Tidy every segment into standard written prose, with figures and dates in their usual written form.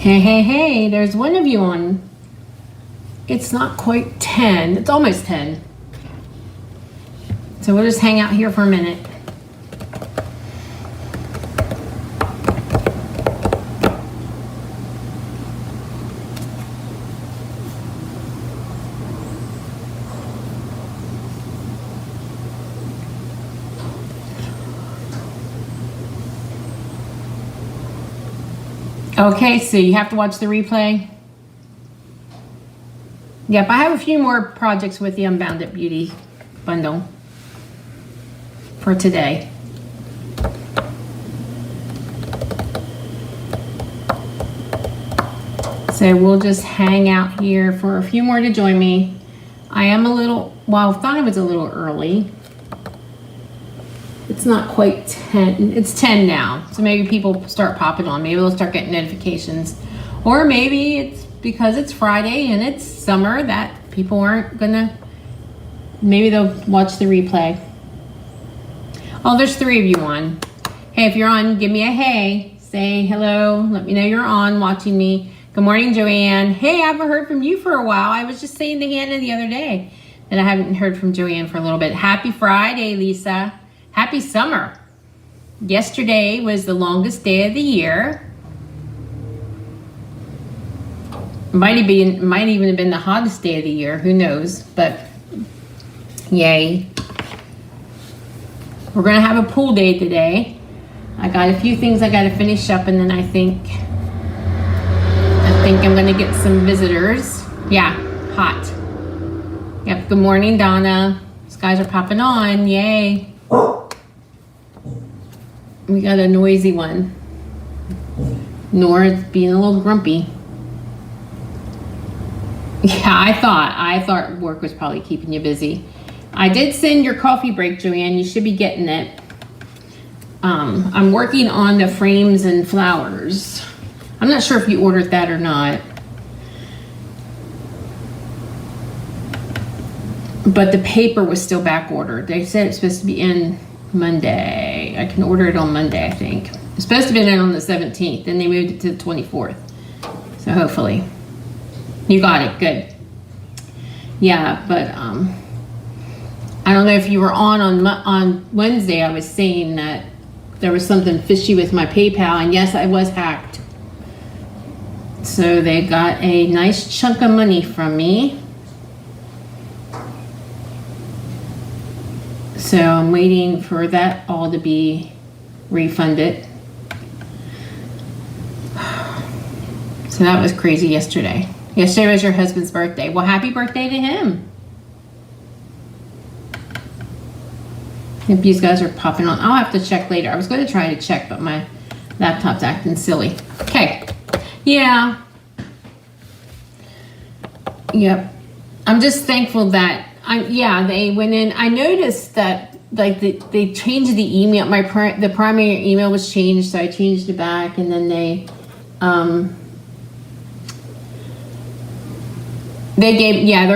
Hey, there's one of you on. It's not quite 10. It's almost 10. So we'll just hang out here for a minute. Okay, so you have to watch the replay. Yep, I have a few more projects with the Unbounded Beauty bundle for today. So we'll just hang out here for a few more to join me. I am a little, well, I thought it was a little early. It's not quite 10. It's 10 now. So maybe people start popping on. Maybe they'll start getting notifications. Or maybe it's because it's Friday and it's summer that people aren't gonna, maybe they'll watch the replay. Oh, there's 3 of you on. Hey, if you're on, give me a hey. Say hello. Let me know you're on watching me. Good morning, Joanne. Hey, I haven't heard from you for a while. I was just saying to Hannah the other day that I haven't heard from Joanne for a little bit. Happy Friday, Lisa. Happy summer. Yesterday was the longest day of the year. Might even have been the hottest day of the year. Who knows? But yay. We're gonna have a pool day today. I got a few things I gotta finish up, and then I think I'm gonna get some visitors. Yeah, hot. Yep, good morning, Donna. These guys are popping on, yay. We got a noisy one. Nora's being a little grumpy. Yeah, I thought work was probably keeping you busy. I did send your coffee break, Joanne. You should be getting it. I'm working on the frames and flowers. I'm not sure if you ordered that or not. But the paper was still back ordered. They said it's supposed to be in Monday. I can order it on Monday, I think. It's supposed to be in on the 17th, then they moved it to the 24th. So hopefully. You got it, good. Yeah, but I don't know if you were on Wednesday. I was saying that there was something fishy with my PayPal, and yes, I was hacked. So they got a nice chunk of money from me. So I'm waiting for that all to be refunded. So that was crazy yesterday. Yesterday was your husband's birthday. Well, happy birthday to him. If these guys are popping on, I'll have to check later. I was going to try to check, but my laptop's acting silly. Okay. Yeah. Yep. I'm just thankful that they went in. I noticed that like they changed the email. The primary email was changed, so I changed it back, and then they're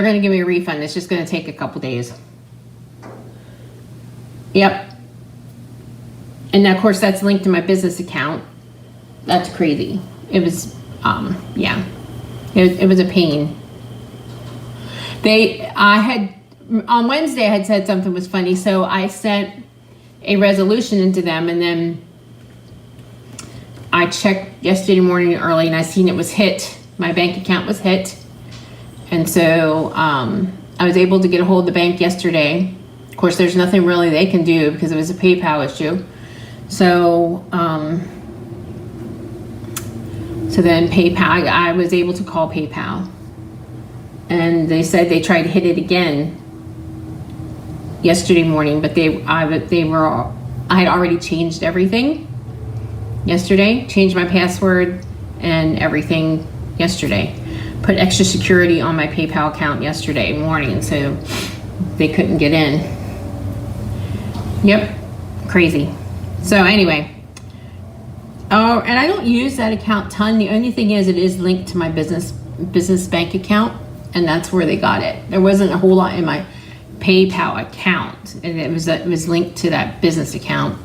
going to give me a refund. It's just going to take a couple days. Yep. And of course that's linked to my business account. That's crazy. It was it was a pain. On Wednesday I had said something was funny, so I sent a resolution into them, and then I checked yesterday morning early and I seen it was hit. My bank account was hit. And so I was able to get a hold of the bank yesterday. Of course, there's nothing really they can do because it was a PayPal issue. So then PayPal, I was able to call PayPal. And they said they tried to hit it again yesterday morning, but I had already changed everything yesterday, changed my password and everything yesterday. Put extra security on my PayPal account yesterday morning, so they couldn't get in. Yep, crazy. So anyway, and I don't use that account ton. The only thing is, it is linked to my business bank account, and that's where they got it. There wasn't a whole lot in my PayPal account, and it was linked to that business account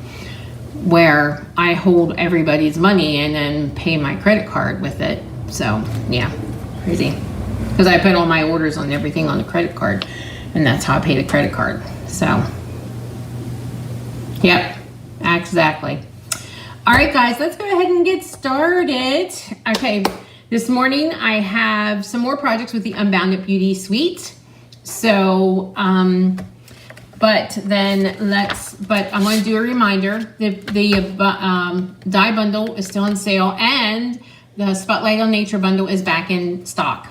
where I hold everybody's money and then pay my credit card with it. So yeah, crazy. Because I put all my orders on everything on the credit card, and that's how I pay the credit card. So, yep, exactly. All right, guys, let's go ahead and get started. Okay, this morning I have some more projects with the Unbounded Beauty Suite. So, but I'm going to do a reminder. The dye bundle is still on sale, and the Spotlight on Nature bundle is back in stock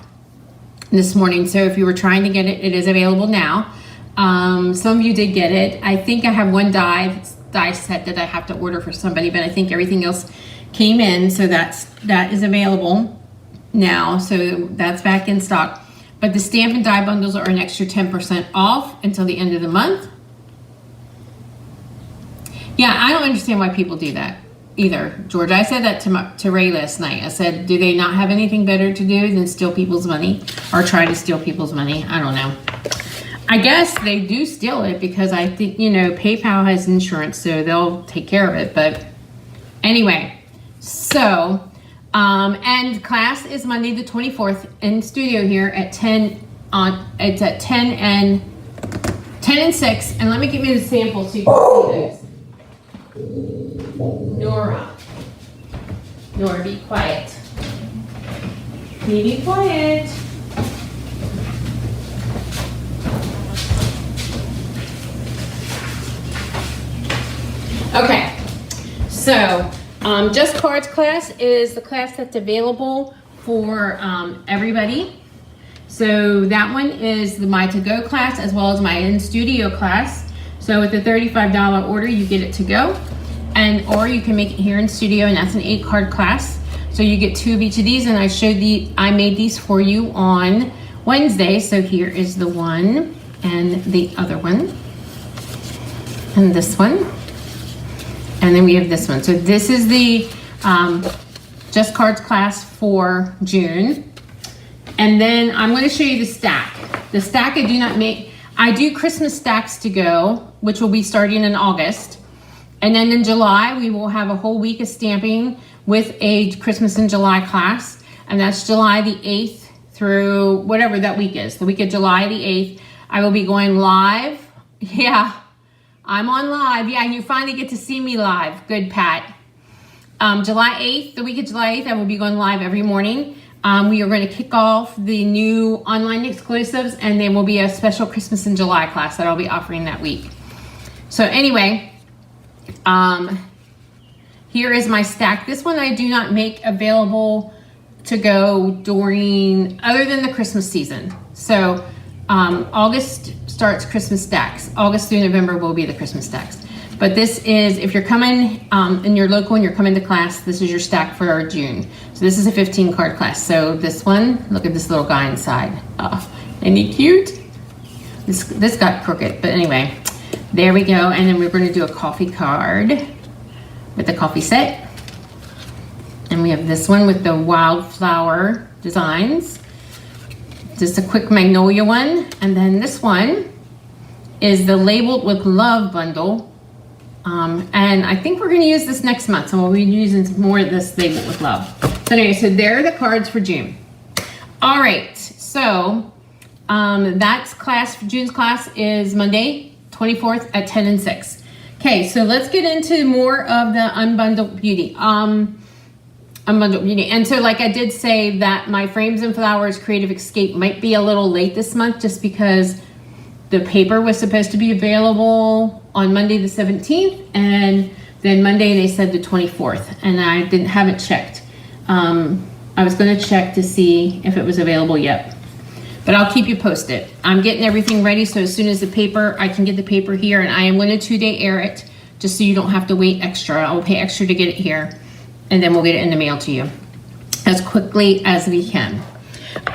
this morning. So if you were trying to get it, it is available now. Some of you did get it. I think I have one dye set that I have to order for somebody, but I think everything else came in, so that is available now. So that's back in stock. But the stamp and dye bundles are an extra 10% off until the end of the month. Yeah, I don't understand why people do that either, George. I said that to Ray last night. I said, do they not have anything better to do than steal people's money or try to steal people's money? I don't know. I guess they do steal it because I think, PayPal has insurance, so they'll take care of it. But anyway, so, and class is Monday the 24th in studio here at 10 it's at 10 and 6. And let me give you the sample so you can see those. Nora, be quiet. Be quiet. Okay, so Just Cards class is the class that's available for everybody. So that one is the My To Go class as well as my In Studio class. So with a $35 order, you get it to go, or you can make it here in studio, and that's an 8-card class. So you get 2 of each of these, and I made these for you on Wednesday. So here is the one and the other one, and this one, and then we have this one. So this is the Just Cards class for June, and then I'm going to show you the stack. The stack I do not make. I do Christmas stacks to go, which will be starting in August. And then in July, we will have a whole week of stamping with a Christmas in July class. And that's July the 8th through whatever that week is. The week of July the 8th, I will be going live. Yeah, I'm on live. Yeah, and you finally get to see me live. Good, Pat. July 8th, the week of July 8th, I will be going live every morning. We are going to kick off the new online exclusives, and there will be a special Christmas in July class that I'll be offering that week. So anyway, here is my stack. This one I do not make available to go during, other than the Christmas season. So August starts Christmas stacks. August through November will be the Christmas stacks. But this is, if you're coming and you're local and you're coming to class, this is your stack for June. So this is a 15-card class. So this one, look at this little guy inside. Oh, isn't he cute? This got crooked, but anyway, there we go. And then we're going to do a coffee card with the coffee set. And we have this one with the wildflower designs. Just a quick magnolia one. And then this one is the Labeled with Love bundle. And I think we're going to use this next month, so we'll be using more of this Labeled with Love. So anyway, so there are the cards for June. All right, so that's class. June's class is Monday, 24th at 10 and 6. Okay, so let's get into more of the Unbundled Beauty. Unbundled Beauty. And so like I did say that my Frames and Flowers Creative Escape might be a little late this month just because the paper was supposed to be available on Monday the 17th, and then Monday they said the 24th, and I haven't checked. I was going to check to see if it was available yet, but I'll keep you posted. I'm getting everything ready, so as soon as I can get the paper here, and I am going to 2-day air it, just so you don't have to wait extra. I will pay extra to get it here, and then we'll get it in the mail to you as quickly as we can.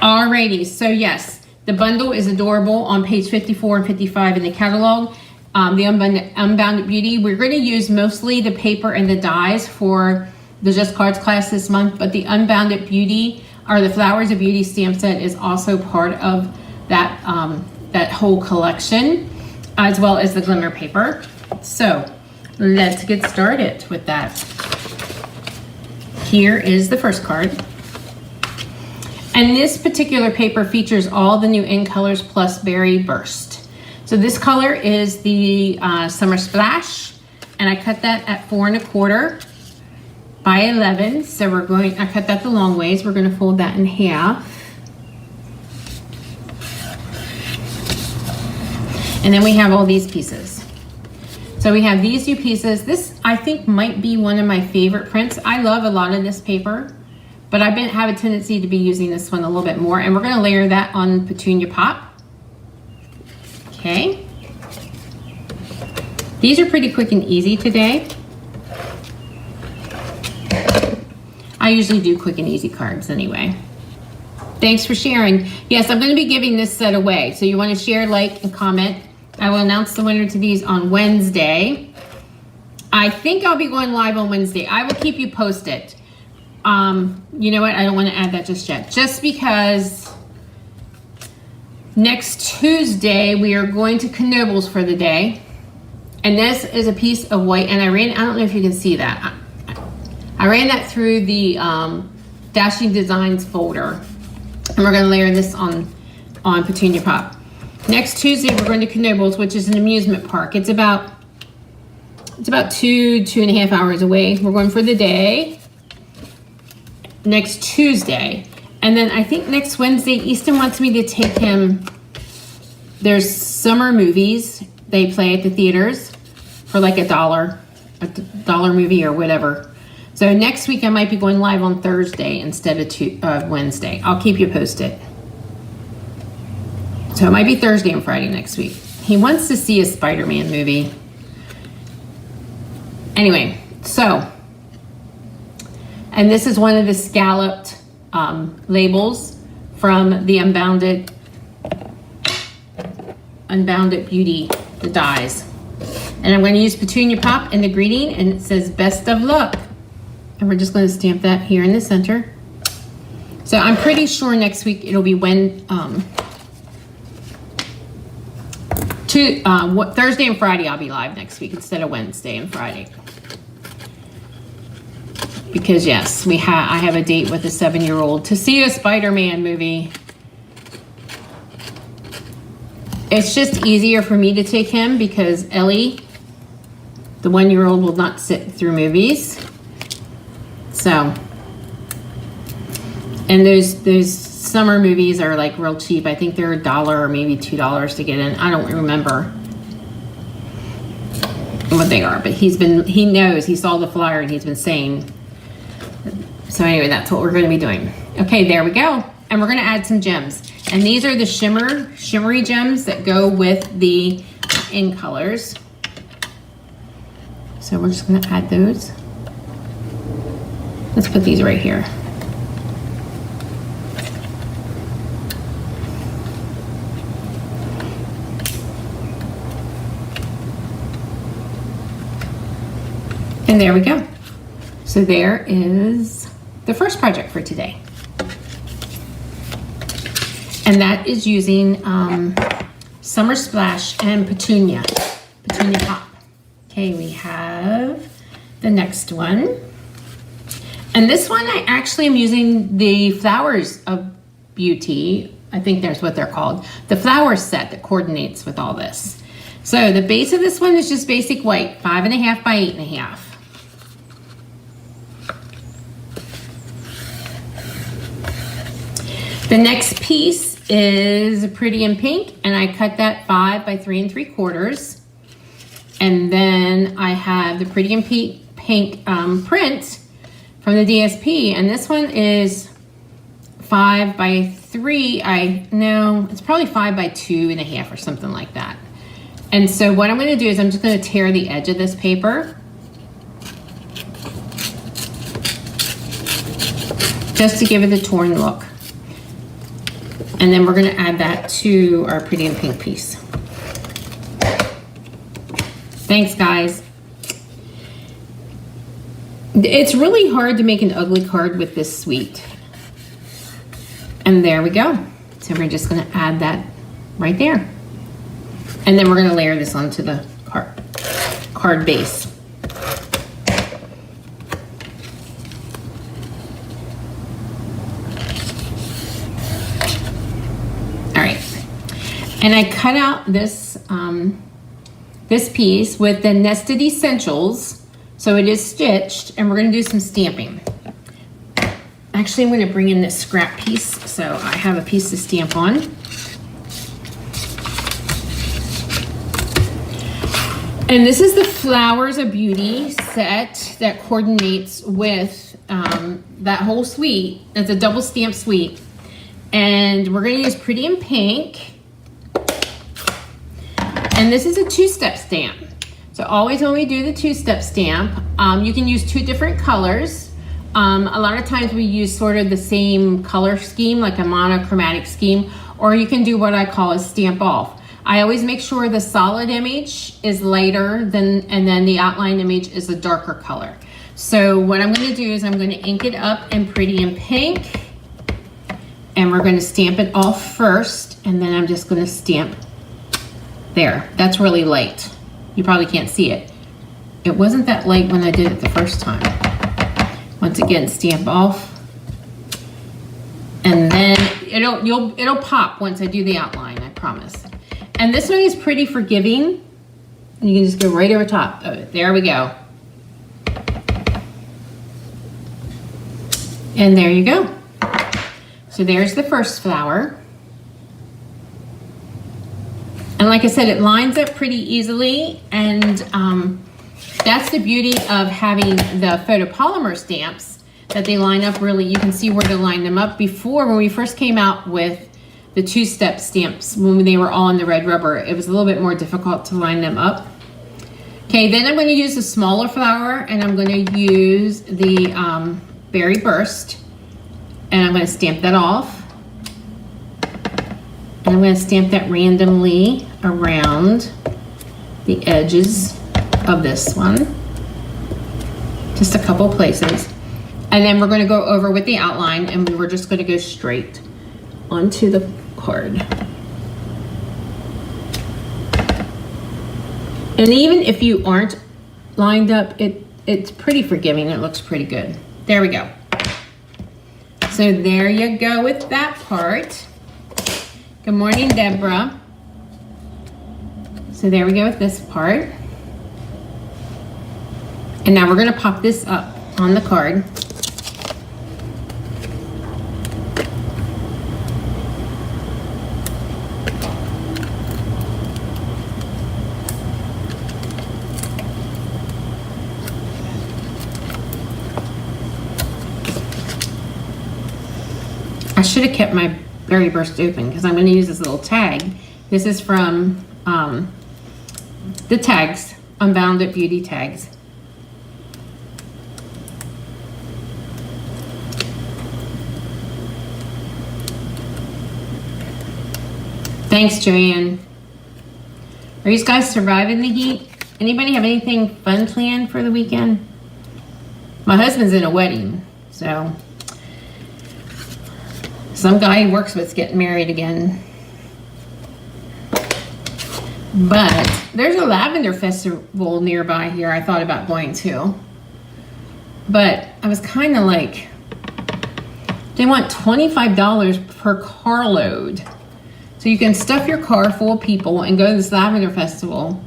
Alrighty, so yes, the bundle is adorable on page 54 and 55 in the catalog. The Unbounded Beauty, we're going to use mostly the paper and the dies for the Just Cards class this month, but the Unbounded Beauty, or the Flowers of Beauty stamp set, is also part of that, that whole collection, as well as the glimmer paper. So let's get started with that. Here is the first card. And this particular paper features all the new in colors plus berry burst. So this color is the Summer Splash, and I cut that at 4 1/4 by 11. So I cut that the long ways. We're going to fold that in half. And then we have all these pieces. So we have these 2 pieces. This, I think, might be one of my favorite prints. I love a lot of this paper, but I have a tendency to be using this one a little bit more. And we're going to layer that on Petunia Pop. Okay. These are pretty quick and easy today. I usually do quick and easy cards anyway. Thanks for sharing. Yes, I'm going to be giving this set away. So you want to share, like, and comment. I will announce the winner to these on Wednesday. I think I'll be going live on Wednesday. I will keep you posted. You know what? I don't want to add that just yet. Just because next Tuesday we are going to Knoebels for the day. And this is a piece of white. And I don't know if you can see that. I ran that through the Dashing Designs folder. And we're going to layer this on Petunia Pop. Next Tuesday, we're going to Knoebels, which is an amusement park. It's about 2.5 hours away. We're going for the day next Tuesday. And then I think next Wednesday, Easton wants me to take him. There's summer movies they play at the theaters for like $1 movie or whatever. So next week I might be going live on Thursday instead of Wednesday. I'll keep you posted. So it might be Thursday and Friday next week. He wants to see a Spider-Man movie. Anyway, so, and this is one of the scalloped labels from the Unbounded Beauty, the dies. And I'm going to use Petunia Pop in the greeting, and it says best of luck. And we're just going to stamp that here in the center. So I'm pretty sure next week it'll be Thursday and Friday I'll be live next week instead of Wednesday and Friday. Because yes, I have a date with a 7-year-old to see a Spider-Man movie. It's just easier for me to take him because Ellie, the 1-year-old, will not sit through movies. So, and those summer movies are like real cheap. I think they're $1 or maybe $2 to get in. I don't remember what they are, but he knows, he saw the flyer and he's been saying. So anyway, that's what we're going to be doing. Okay, there we go. And we're going to add some gems. And these are the shimmery gems that go with the in colors. So we're just going to add those. Let's put these right here. And there we go. So there is the first project for today. And that is using Summer Splash and Petunia Pop. Okay, we have the next one. And this one I actually am using the Flowers of Beauty. I think that's what they're called. The flower set that coordinates with all this. So the base of this one is just basic white, 5.5 by 8.5. The next piece is Pretty in Pink, and I cut that 5 by 3 3/4. And then I have the Pretty in Pink print from the DSP, and this one is 5 by 3. It's probably 5 by 2.5 or something like that. And so what I'm going to do is I'm just going to tear the edge of this paper just to give it a torn look. And then we're going to add that to our Pretty in Pink piece. Thanks, guys. It's really hard to make an ugly card with this sweet. And there we go. So we're just going to add that right there. And then we're going to layer this onto the card base. And I cut out this, this piece with the Nested Essentials. So it is stitched, and we're gonna do some stamping. Actually, I'm gonna bring in this scrap piece so I have a piece to stamp on. And this is the Flowers of Beauty set that coordinates with that whole suite. It's a double stamp suite. And we're gonna use Pretty in Pink. And this is a two-step stamp. So always when we do the two-step stamp, you can use two different colors. A lot of times we use sort of the same color scheme, like a monochromatic scheme, or you can do what I call a stamp off. I always make sure the solid image is lighter than, and then the outline image is a darker color. So what I'm gonna do is I'm gonna ink it up in Pretty in Pink, and we're gonna stamp it off first, and then I'm just gonna stamp there. That's really light. You probably can't see it. It wasn't that light when I did it the first time. Once again, stamp off. And then it'll pop once I do the outline, I promise. And this one is pretty forgiving. You can just go right over top of it. There we go. And there you go. So there's the first flower. And like I said, it lines up pretty easily. And that's the beauty of having the photopolymer stamps, that they line up really. You can see where to line them up. Before, when we first came out with the two-step stamps, when they were all in the red rubber, it was a little bit more difficult to line them up. Okay, then I'm going to use a smaller flower, and I'm going to use the Berry Burst, and I'm going to stamp that off. And I'm going to stamp that randomly around the edges of this one, just a couple places. And then we're going to go over with the outline, and we're just going to go straight onto the card. And even if you aren't lined up, it's pretty forgiving. It looks pretty good. There we go. So there you go with that part. Good morning, Deborah. So there we go with this part. And now we're going to pop this up on the card. I should have kept my Berry Burst open because I'm going to use this little tag. This is from the tags, Unbounded Beauty tags. Thanks, Joanne. Are you guys surviving the heat? Anybody have anything fun planned for the weekend? My husband's in a wedding, so some guy he works with's getting married again. But there's a lavender festival nearby here I thought about going to. But I was kind of like, they want $25 per carload. So you can stuff your car full of people and go to this lavender festival.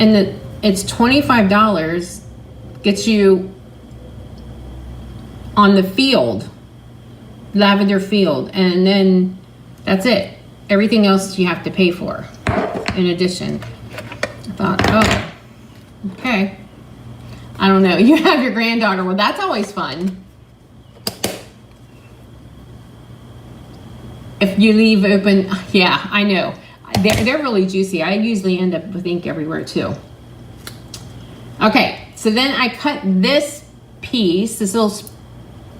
And it's $25, gets you on the field, lavender field, and then that's it. Everything else you have to pay for in addition. I thought, oh, okay. I don't know. You have your granddaughter. Well, that's always fun. If you leave open, yeah, I know. They're really juicy. I usually end up with ink everywhere too. Okay, so then I cut this piece, this little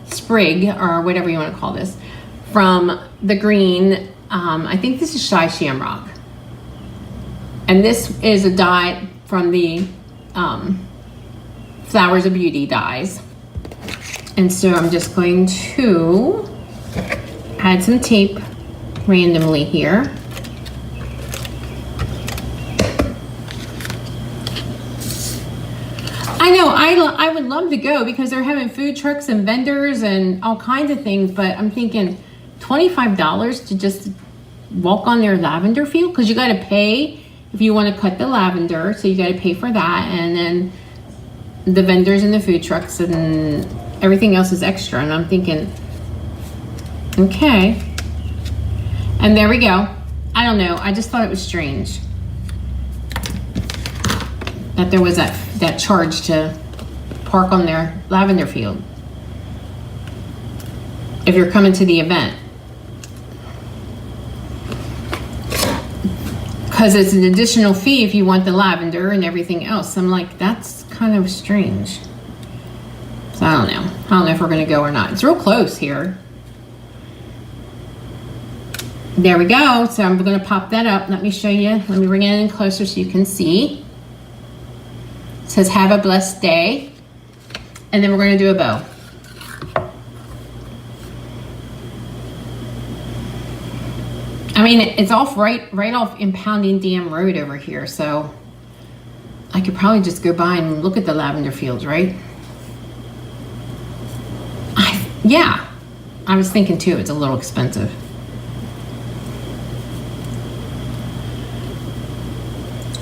sprig, or whatever you want to call this, from the green. I think this is Shy Shamrock. And this is a dye from the Flowers of Beauty dyes. And so I'm just going to add some tape randomly here. I know, I would love to go because they're having food trucks and vendors and all kinds of things, but I'm thinking $25 to just walk on their lavender field, because you got to pay if you want to cut the lavender, so you got to pay for that, and then the vendors and the food trucks and everything else is extra. And I'm thinking, okay. And there we go. I don't know, I just thought it was strange that there was that charge to park on their lavender field if you're coming to the event. Because it's an additional fee if you want the lavender and everything else. I'm like, that's kind of strange. So I don't know. I don't know if we're going to go or not. It's real close here. There we go. So I'm going to pop that up. Let me show you. Let me bring it in closer so you can see. It says, have a blessed day. And then we're going to do a bow. I mean, it's off right off Impounding Dam Road over here, so I could probably just go by and look at the lavender fields, right? Yeah, I was thinking too, it's a little expensive.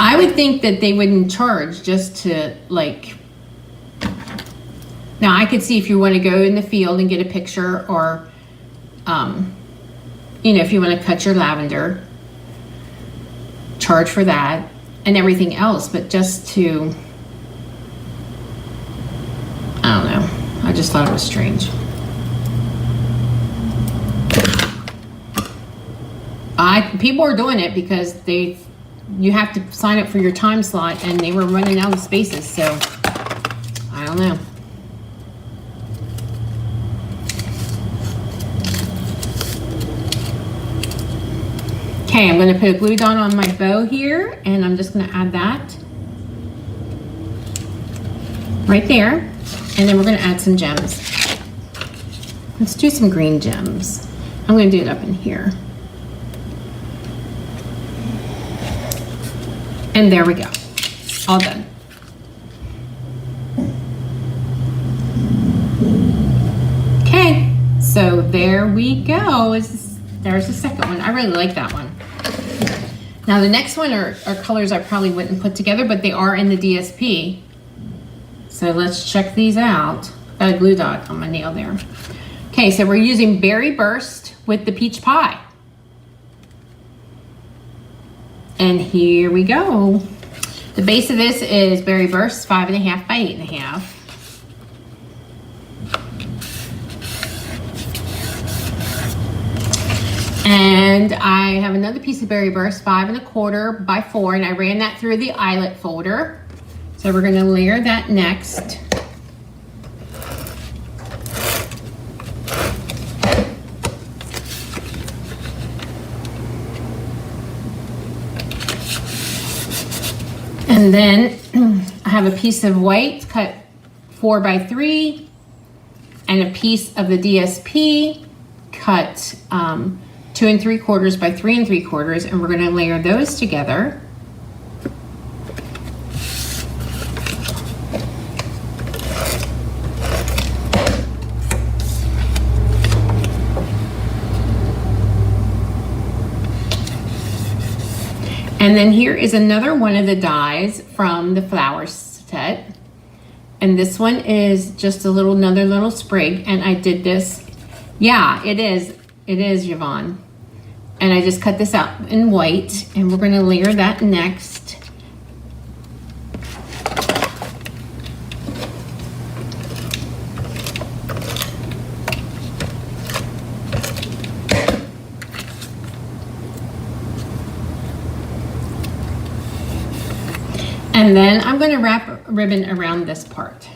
I would think that they wouldn't charge just to, like, now I could see if you want to go in the field and get a picture, or you know, if you want to cut your lavender, charge for that and everything else. But just to, I don't know, I just thought it was strange. People are doing it because you have to sign up for your time slot, and they were running out of spaces, so I don't know. Okay, I'm going to put a glue dot on my bow here, and I'm just going to add that right there, and then we're going to add some gems. Let's do some green gems. I'm going to do it up in here. And there we go, all done. Okay, so there we go. There's the second one. I really like that one. Now the next one are colors I probably wouldn't put together, but they are in the DSP. So let's check these out. Got a glue dot on my nail there. Okay, so we're using Berry Burst with the Peach Pie. And here we go. The base of this is Berry Burst 5.5 by 8.5. And I have another piece of Berry Burst 5.25 by 4, and I ran that through the eyelet folder. So we're going to layer that next. And then I have a piece of white cut 4 by 3, and a piece of the DSP cut 2 3/4 by 3 3/4, and we're going to layer those together. And then here is another one of the dies from the flower set. And this one is just another little sprig. And I did this. Yeah, it is Yvonne. And I just cut this out in white, and we're going to layer that next. And then I'm going to wrap a ribbon around this part.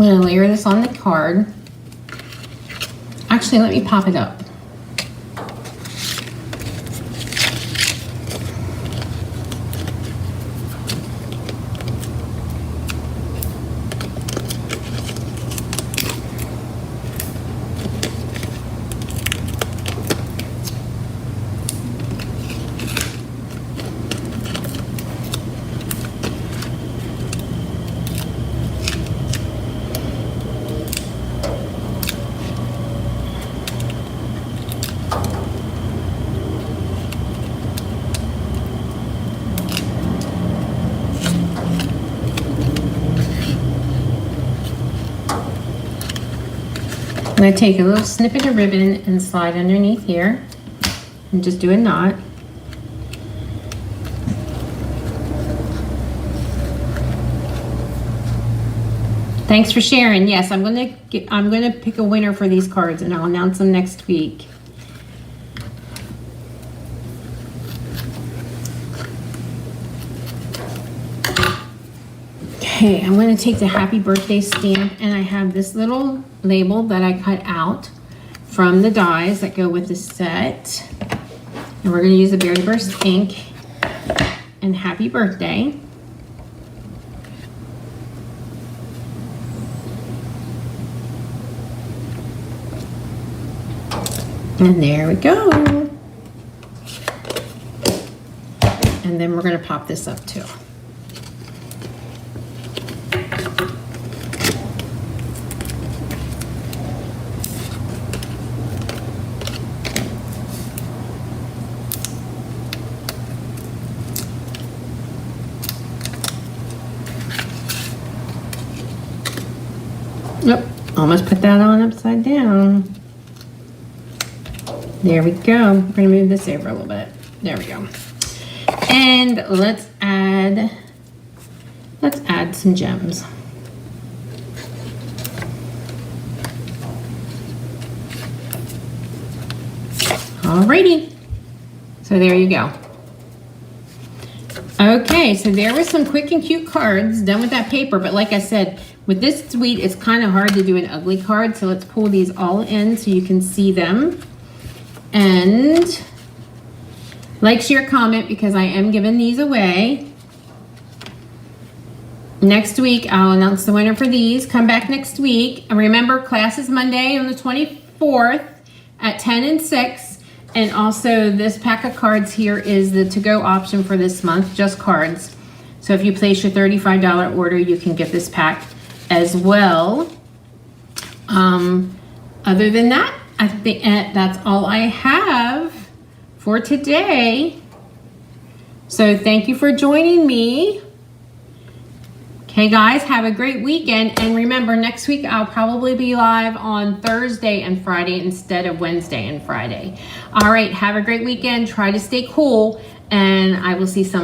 going to layer this on the card. Actually, let me pop it up. I'm going to take a little snippet of ribbon and slide underneath here and just do a knot. Thanks for sharing. Yes, I'm going to pick a winner for these cards and I'll announce them next week. Okay, I'm going to take the happy birthday stamp, and I have this little label that I cut out from the dies that go with the set. And we're going to use the Berry Burst ink and happy birthday. And there we go. And then we're going to pop this up too. Yep, almost put that on upside down. There we go. We're going to move this over a little bit. There we go. And let's add some gems. Alrighty. So there you go. Okay, so there were some quick and cute cards done with that paper, but like I said, with this suite, it's kind of hard to do an ugly card, so let's pull these all in so you can see them. And like, share, comment, because I am giving these away. Next week, I'll announce the winner for these. Come back next week. And remember, class is Monday on the 24th at 10 and 6. And also, this pack of cards here is the to-go option for this month, just cards. So if you place your $35 order, you can get this pack as well. Other than that, I think that's all I have for today. So thank you for joining me. Okay, guys, have a great weekend. And remember, next week I'll probably be live on Thursday and Friday instead of Wednesday and Friday. All right, have a great weekend. Try to stay cool, and I will see some